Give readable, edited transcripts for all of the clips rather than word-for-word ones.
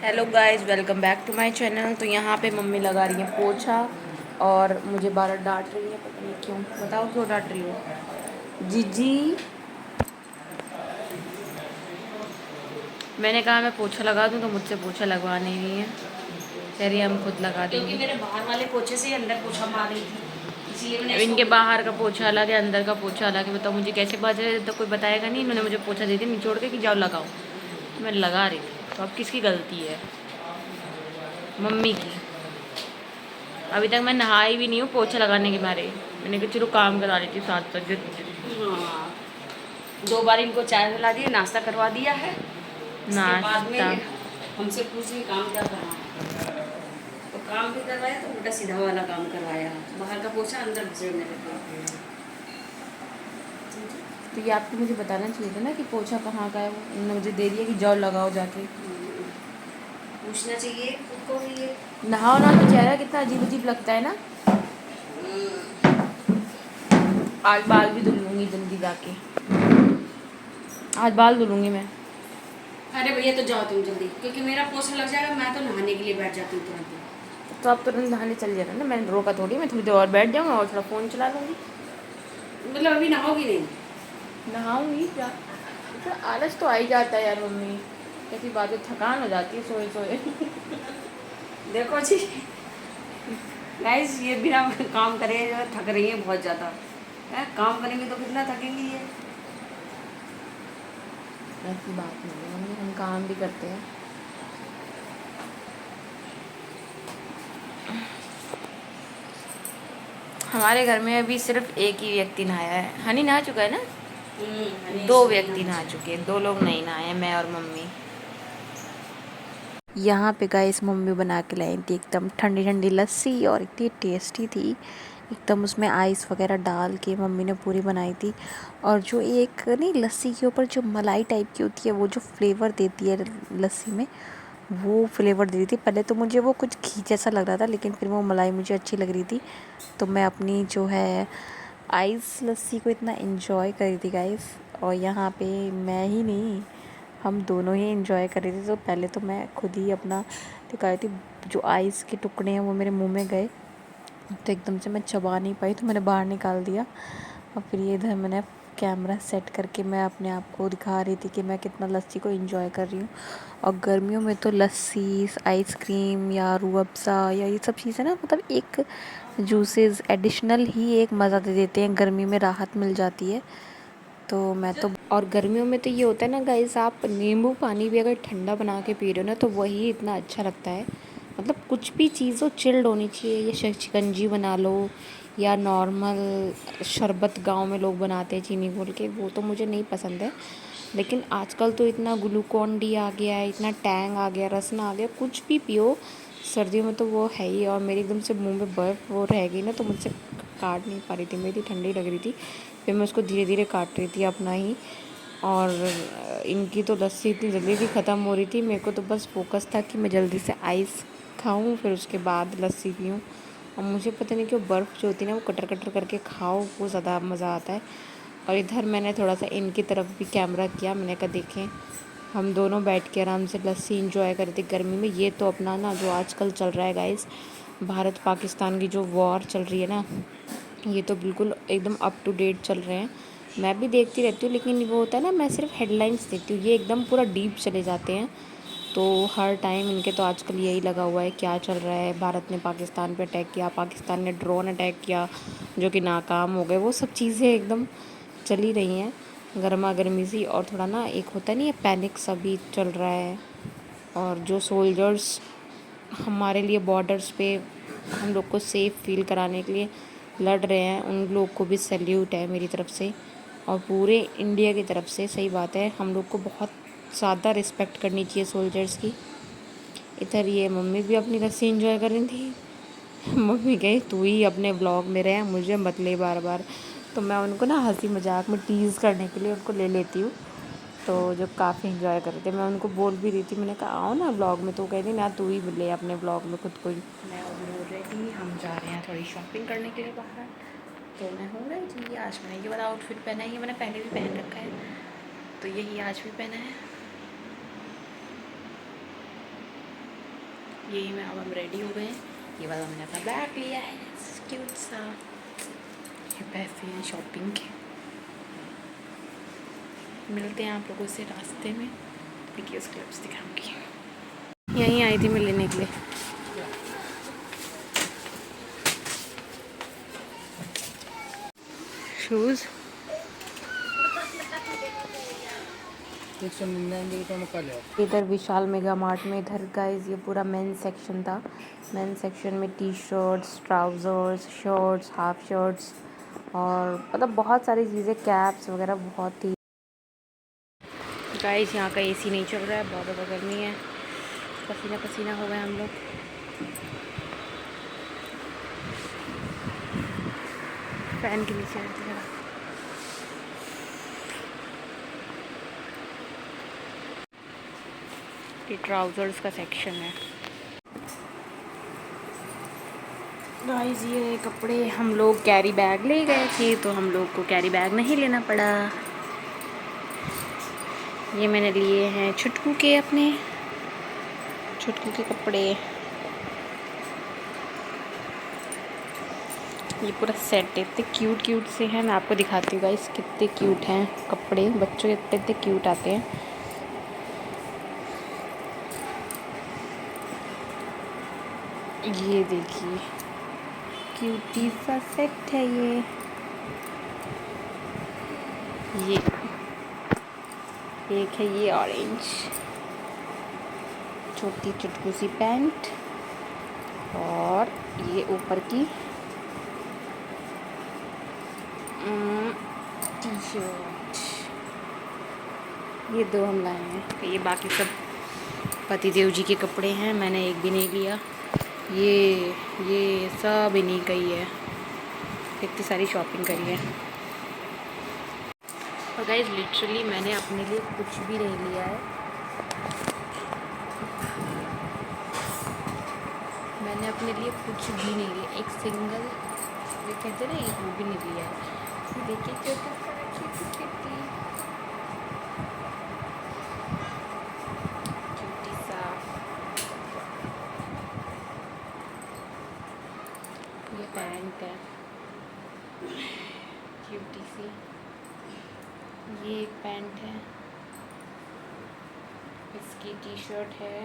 Hello guys, welcome back to my channel. तो यहाँ पे मम्मी लगा रही है पोछा और मुझे बार डांट रही है, पता नहीं क्यों। बताओ क्यों डांट रही हो जीजी? मैंने कहा मैं पोछा लगा दूँ तो मुझसे पोछा लगवाने नहीं है, कह रही है हम खुद लगा देंगे। क्योंकि मेरे बाहर वाले पोछे से अंदर पोछा मार रही थी, इसलिए मैंने अब इनके बाहर का पोछा अलग है, अंदर का पोछा अलग है। बताओ मुझे कैसे पता चले? तो कोई बताएगा नहीं। इन्होंने मुझे पोछा दे दिया निचोड़ के कि जाओ लगाओ, तो मैं लगा रही थी। तो अब किसकी गलती है? मम्मी की। अभी तक मैं नहाई भी नहीं हूँ पोछा लगाने के मारे। मैंने कहा चलो काम करा लेती साथ साथ। हाँ, 2 बार इनको चाय पिला दिया, नाश्ता करवा दिया है। इसके बाद में नाश्ता हमसे पूछी काम क्या करना है, तो काम भी करवाया, तो उल्टा सीधा वाला काम करवाया। बाहर का पोछा अंदर घुसे मेरे को। तो ये आपको मुझे बताना चाहिए था ना कि पोछा कहाँ का है। वो उन्होंने मुझे दे दिया कि जाओ लगाओ जाके। पूछना चाहिए खुद को भी ये। नहाओ ना तो चेहरा कितना अजीब अजीब लगता है ना। आज बाल भी धुलूंगी जल्दी जाके। आज बाल धुलूंगी मैं। अरे भैया तो जाओ तुम जल्दी, क्योंकि मेरा पोछा लग जाएगा, मैं तो नहाने के लिए बैठ जाती हूँ तुरंत। तो आप तुरंत नहाने चल जाना ना, मैंने रोका थोड़ी। मैं थोड़ी देर और बैठ जाऊँगा और थोड़ा फ़ोन चला लूँगी। मतलब अभी नहाओगी नहीं? नहाऊँगी क्या? तो आलस तो आ ही जाता है यार मम्मी, कैसी बात है, थकान हो जाती है सोए सोए। देखो जी गाइस, ये बिना काम करे जो थक रही है बहुत ज़्यादा है। काम करेंगे तो कितना थकेंगी ये। ऐसी बात नहीं है मम्मी, हम काम भी करते हैं। हमारे घर में अभी सिर्फ एक ही व्यक्ति नहाया है। हनी नहा चुका है ना? हनी 2 सुबह व्यक्ति नहा नहा चुकी चुके हैं, 2 लोग नहीं नहाए हैं, मैं और मम्मी। यहाँ पे गाइस मम्मी बना के लाई थी एकदम ठंडी ठंडी लस्सी, और इतनी टेस्टी थी एकदम। उसमें आइस वगैरह डाल के मम्मी ने पूरी बनाई थी। और जो एक नहीं, लस्सी के ऊपर जो मलाई टाइप की होती है, वो जो फ्लेवर देती है लस्सी में, वो फ्लेवर दे रही थी। पहले तो मुझे वो कुछ घी जैसा लग रहा था, लेकिन फिर वो मलाई मुझे अच्छी लग रही थी, तो मैं अपनी जो है आइस लस्सी को इतना एंजॉय कर रही थी गाइस। और यहाँ पे मैं ही नहीं, हम दोनों ही एंजॉय कर रहे थे। तो पहले तो मैं खुद ही अपना दिखा रही थी, जो आइस के टुकड़े हैं वो मेरे मुंह में गए, तो एकदम से मैं चबा नहीं पाई, तो मैंने बाहर निकाल दिया। और फिर ये इधर मैंने कैमरा सेट करके मैं अपने आप को दिखा रही थी कि मैं कितना लस्सी को एंजॉय कर रही हूँ। और गर्मियों में तो लस्सी, आइसक्रीम या रूह अफ़ज़ा या ये सब चीज़ें ना, मतलब एक जूसेस एडिशनल ही एक मज़ा दे देते हैं, गर्मी में राहत मिल जाती है। तो मैं तो, और गर्मियों में तो ये होता है ना गाइस, आप नींबू पानी भी अगर ठंडा बना के पी रहे हो ना, तो वही इतना अच्छा लगता है। मतलब कुछ भी चीज़ हो चिल्ड होनी चाहिए। ये शिकंजी बना लो या नॉर्मल शरबत गांव में लोग बनाते हैं चीनी घोल के, वो तो मुझे नहीं पसंद है। लेकिन आजकल तो इतना ग्लूकॉन डी आ गया है, इतना टैंग आ गया, रसना आ गया, कुछ भी पियो सर्दियों में तो वो है ही। और मेरी एकदम से मुंह में बर्फ़ वो रह गई ना, तो मुझसे काट नहीं पा रही थी, मेरी ठंडी लग रही थी। फिर मैं उसको धीरे धीरे काट रही थी अपना ही। और इनकी तो लस्सी इतनी जल्दी भी ख़त्म हो रही थी, मेरे को तो बस फोकस था कि मैं जल्दी से आइस खाऊं, फिर उसके बाद लस्सी पीऊं। और मुझे पता नहीं क्यों बर्फ़ जो होती है ना, वो कटर कटर करके खाओ, वो ज़्यादा मज़ा आता है। और इधर मैंने थोड़ा सा इनकी तरफ भी कैमरा किया, मैंने कहा देखें, हम दोनों बैठ के आराम से लस्सी इंजॉय कर रहे थे गर्मी में। ये तो अपना ना जो आजकल चल रहा है गाइस, भारत पाकिस्तान की जो वॉर चल रही है ना, ये तो बिल्कुल एकदम अप टू डेट चल रहे हैं। मैं भी देखती रहती हूँ, लेकिन वो होता है ना, मैं सिर्फ हेडलाइंस देखती हूँ, ये एकदम पूरा डीप चले जाते हैं। तो हर टाइम इनके तो आजकल यही लगा हुआ है, क्या चल रहा है, भारत ने पाकिस्तान पे अटैक किया, पाकिस्तान ने ड्रोन अटैक किया जो कि नाकाम हो गए, वो सब चीज़ें एकदम चल ही रही हैं गर्मा गर्मी सी। और थोड़ा ना एक होता नहीं है, पैनिक सा भी चल रहा है। और जो सोल्जर्स हमारे लिए बॉर्डर्स पे हम लोग को सेफ़ फील कराने के लिए लड़ रहे हैं, उन लोग को भी सैल्यूट है मेरी तरफ से और पूरे इंडिया की तरफ से। सही बात है, हम लोग को बहुत ज़्यादा रिस्पेक्ट करनी चाहिए सोल्जर्स की। इधर ये मम्मी भी अपनी लस्सी एंजॉय कर रही थी। मम्मी कही तू ही अपने व्लॉग में रहे, मुझे मत ले बार बार। तो मैं उनको ना हंसी मजाक में टीज़ करने के लिए उनको ले लेती हूँ, तो जो काफ़ी इंजॉय कर रहे थे। मैं उनको बोल भी रही थी, मैंने कहा आओ ना ब्लॉग में, तो कह रही ना तू ही ले अपने ब्लॉग में खुद को ही। मैं बोल रही थी हम जा रहे हैं थोड़ी शॉपिंग करने के लिए बाहर, तो मैं हो रही थी। आज मैंने ये वाला आउटफिट पहना है, ये मैंने पहले भी पहन रखा है, तो यही आज भी पहना है। यही मैं अब हम रेडी हो गए हैं। ये वाला मैंने अपना बैग लिया है क्यूट सा। ये पैसे हैं शॉपिंग के। मिलते हैं आप लोगों से रास्ते में, वीडियोस क्लिप्स दिखाऊंगी। यहीं आई थी मैं लेने के लिए शूज़। 199 इधर विशाल मेगा मार्ट में इधर गाइस ये पूरा मेन सेक्शन था। मेन सेक्शन में T shirts, trousers, shirts, half shirts और मतलब बहुत सारी चीज़ें, कैप्स वगैरह बहुत थी। गाइस यहाँ का एसी नहीं चल रहा है, बहुत ज़्यादा गर्मी है, पसीना पसीना हो गए हम लोग। फैन के नीचे रहते हैं। ये ट्राउज़र्स का सेक्शन है गाइस। ये कपड़े हम लोग कैरी बैग ले गए थे तो हम लोग को कैरी बैग नहीं लेना पड़ा। ये मैंने लिए हैं छुटकू के, अपने छुटकू के कपड़े। ये पूरा सेट इतने क्यूट क्यूट से हैं, मैं आपको दिखाती हूँ गाइस कितने क्यूट हैं कपड़े। बच्चों के इतने इतने क्यूट आते हैं। ये देखिए क्यूटी सा सेट है ये एक है ये ऑरेंज छोटी चुटकू सी पैंट, और ये ऊपर की टी शर्ट। ये दो हम लाए हैं। ये बाकी सब पतिदेव जी के कपड़े हैं, मैंने एक भी नहीं लिया। ये सब इन्हीं का ही है, इतनी सारी शॉपिंग करी है। और गाइस लिटरली मैंने अपने लिए कुछ भी नहीं लिया है। मैंने अपने लिए कुछ भी नहीं लिया, एक सिंगल ये कहते ना एक वो भी नहीं लिया है। ये देखिए क्यूटी सा। ये पैंट है क्यूटी सी। ये एक पैंट है, इसकी टी शर्ट है।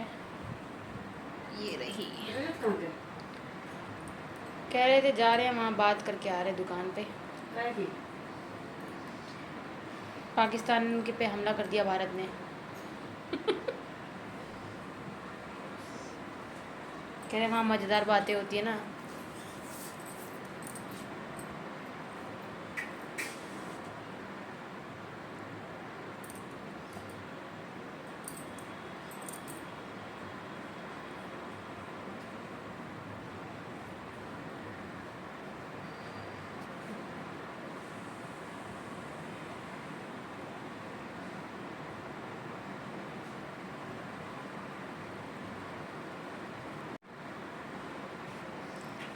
ये रही। कह रहे थे जा रहे हैं वहाँ, बात करके आ रहे हैं दुकान पे। पाकिस्तान के पे हमला कर दिया भारत ने। कह रहे वहाँ मज़ेदार बातें होती है ना।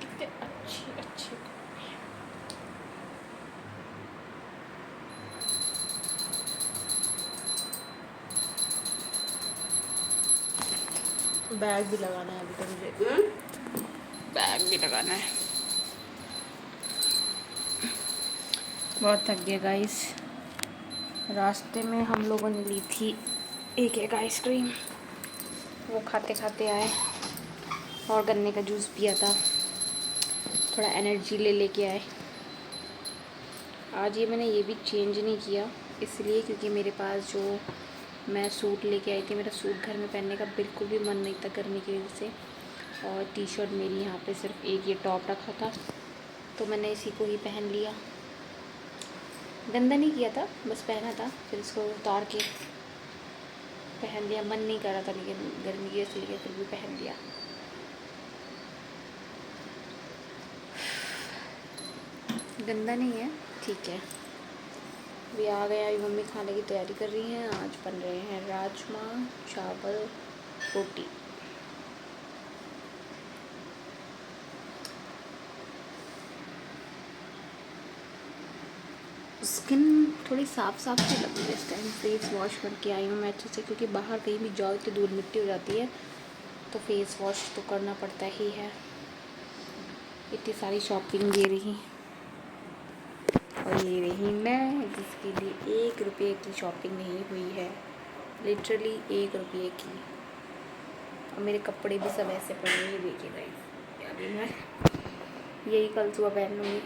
कितने अच्छे अच्छे बैग भी लगाना है अभी तो मुझे। बैग भी लगाना है। बहुत थक गया गाइस। रास्ते में हम लोगों ने ली थी एक आइसक्रीम, वो खाते खाते आए, और गन्ने का जूस पिया था, थोड़ा एनर्जी लेके आए। आज ये मैंने ये भी चेंज नहीं किया इसलिए क्योंकि मेरे पास जो मैं सूट लेके आई थी, मेरा सूट घर में पहनने का बिल्कुल भी मन नहीं था गर्मी की वजह से, और टी शर्ट मेरी यहाँ पे सिर्फ एक ये टॉप रखा था तो मैंने इसी को ही पहन लिया। गंदा नहीं किया था, बस पहना था, फिर इसको उतार के पहन लिया। मन नहीं कर रहा था लेकिन गर्मी की वजह से फिर भी पहन लिया। गंदा नहीं है, ठीक है। अभी आ गए, अभी मम्मी खाने की तैयारी कर रही हैं। आज बन रहे हैं राजमा चावल रोटी। स्किन थोड़ी साफ़ साफ़ सी लग रही है इस टाइम। फेस वॉश करके आई हूँ मैं अच्छे से, क्योंकि बाहर कहीं भी जाओ तो धूल मिट्टी हो जाती है तो फेस वॉश तो करना पड़ता ही है। इतनी सारी शॉपिंग ये रही, और ये रही मैं, जिसके लिए 1 रुपये की शॉपिंग नहीं हुई है, लिटरली 1 रुपये की। और मेरे कपड़े भी सब ऐसे पड़े हैं, ये देखिए गाइस, अभी मैं यही कल सुबह पहन लूँगी।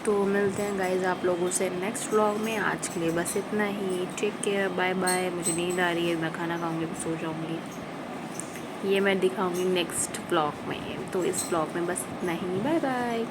तो मिलते हैं गाइस आप लोगों से नेक्स्ट व्लॉग में। आज के लिए बस इतना ही। Take care, bye bye. मुझे नींद आ रही है, मैं खाना खाऊंगी तो सो जाऊंगी। ये मैं दिखाऊंगी नेक्स्ट व्लॉग में। तो इस व्लॉग में बस इतना ही। Bye bye.